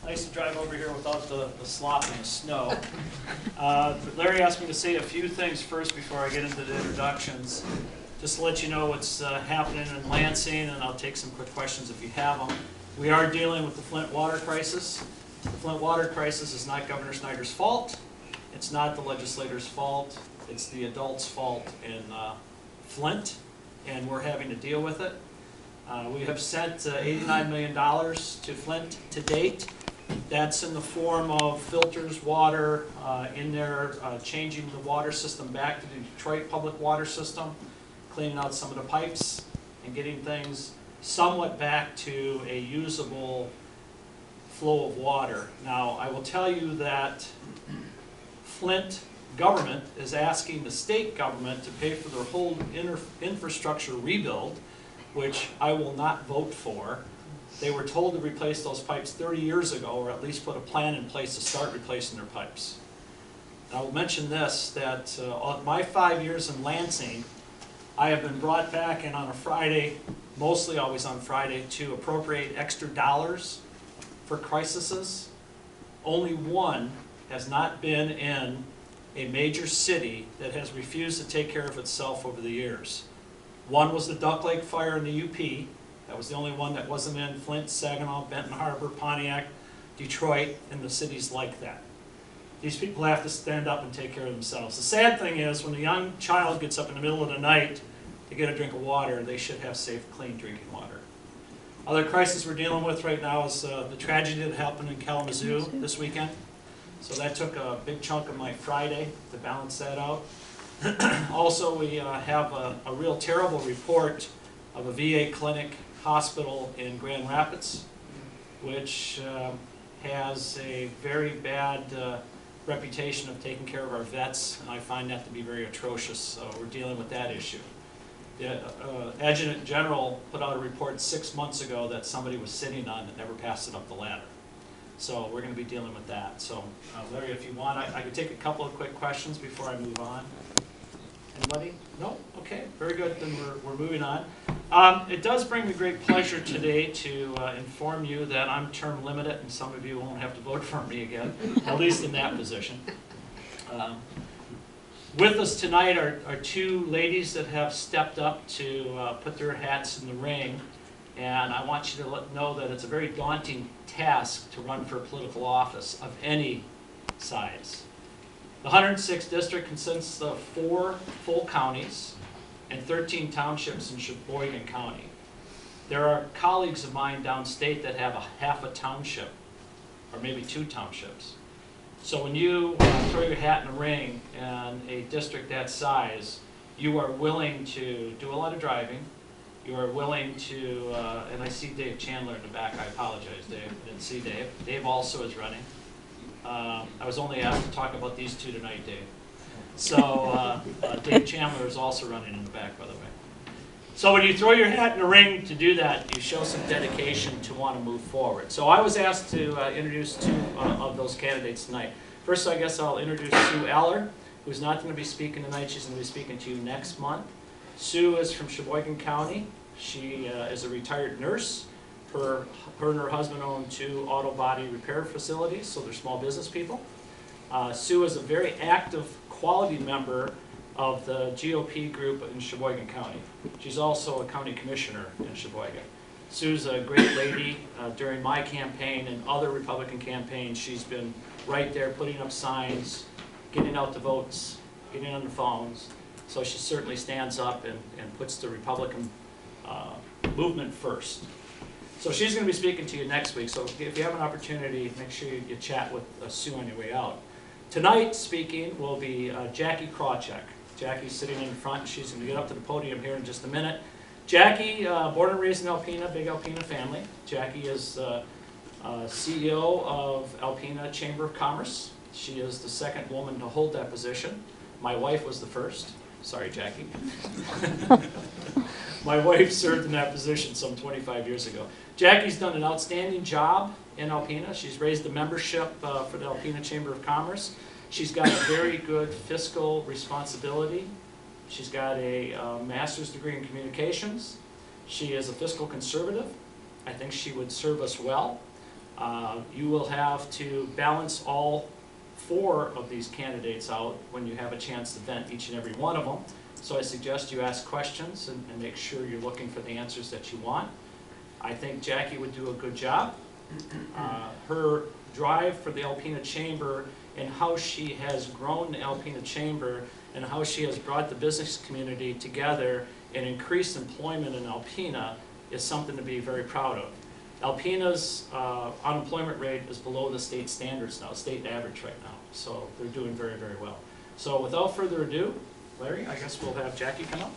Nice to drive over here without the slop and the snow. Larry asked me to say a few things first before I get into the introductions. Just to let you know what's happening in Lansing, and I'll take some quick questions if you have them. We are dealing with the Flint water crisis. The Flint water crisis is not Governor Snyder's fault. It's not the legislators' fault. It's the adults' fault in Flint, and we're having to deal with it. We have sent $89 million to Flint to date. That's in the form of filters, water, in there, changing the water system back to the Detroit public water system, cleaning out some of the pipes, and getting things somewhat back to a usable flow of water. Now, I will tell you that Flint government is asking the state government to pay for their whole infrastructure rebuild, which I will not vote for. They were told to replace those pipes 30 years ago, or at least put a plan in place to start replacing their pipes. I will mention this, that my 5 years in Lansing, I have been brought back in on a Friday, mostly always on Friday, to appropriate extra dollars for crises. Only one has not been in a major city that has refused to take care of itself over the years. One was the Duck Lake fire in the UP. That was the only one that wasn't in Flint, Saginaw, Benton Harbor, Pontiac, Detroit, and the cities like that. These people have to stand up and take care of themselves. The sad thing is, when a young child gets up in the middle of the night to get a drink of water, they should have safe, clean drinking water. Other crisis we're dealing with right now is the tragedy that happened in Kalamazoo this weekend. So that took a big chunk of my Friday to balance that out. Also, we have a real terrible report of a VA clinic hospital in Grand Rapids, which has a very bad reputation of taking care of our vets, and I find that to be very atrocious. So we're dealing with that issue. The Adjutant General put out a report 6 months ago that somebody was sitting on that never passed it up the ladder. So we're going to be dealing with that. So Larry, if you want, I could take a couple of quick questions before I move on. Anybody? No? Okay, very good. Then we're moving on. It does bring me great pleasure today to inform you that I'm term limited, and some of you won't have to vote for me again, at least in that position. With us tonight are two ladies that have stepped up to put their hats in the ring, and I want you to know that it's a very daunting task to run for political office of any size. The 106th district consists of 4 full counties and 13 townships in Sheboygan County. There are colleagues of mine downstate that have half a township, or maybe 2 townships. So when you throw your hat in the ring in a district that size, you are willing to do a lot of driving. You are willing to, and I see Dave Chandler in the back. I apologize, Dave. I didn't see Dave. Dave also is running. I was only asked to talk about these two tonight, Dave. So Dave Chandler is also running in the back, by the way. So when you throw your hat in the ring to do that, you show some dedication to want to move forward. So I was asked to introduce 2 of those candidates tonight. First, I guess I'll introduce Sue Allor, who's not going to be speaking tonight. She's going to be speaking to you next month. Sue is from Sheboygan County. She is a retired nurse. Her and her husband own 2 auto body repair facilities, so they're small business people. Sue is a very active quality member of the GOP group in Sheboygan County. She's also a county commissioner in Sheboygan. Sue's a great lady. During my campaign and other Republican campaigns, she's been right there putting up signs, getting out the votes, getting on the phones. So she certainly stands up and puts the Republican movement first. So she's going to be speaking to you next week. So if you have an opportunity, make sure you chat with Sue on your way out. Tonight speaking will be Jackie Krawcziak. Jackie's sitting in front. She's going to get up to the podium here in just a minute. Jackie, born and raised in Alpena, big Alpena family. Jackie is CEO of Alpena Chamber of Commerce. She is the 2nd woman to hold that position. My wife was the first. Sorry, Jackie. My wife served in that position some 25 years ago. Jackie's done an outstanding job in Alpena. She's raised the membership for the Alpena Chamber of Commerce. She's got a very good fiscal responsibility. She's got a master's degree in communications. She is a fiscal conservative. I think she would serve us well. You will have to balance all 4 of these candidates out when you have a chance to vent each and every one of them. So I suggest you ask questions and make sure you're looking for the answers that you want. I think Jackie would do a good job. Her drive for the Alpena Chamber and how she has grown the Alpena Chamber and how she has brought the business community together and increased employment in Alpena is something to be very proud of. Alpena's unemployment rate is below the state standards now, state average right now. So they're doing very, very well. So without further ado, Larry, I guess we'll have Jackie come up.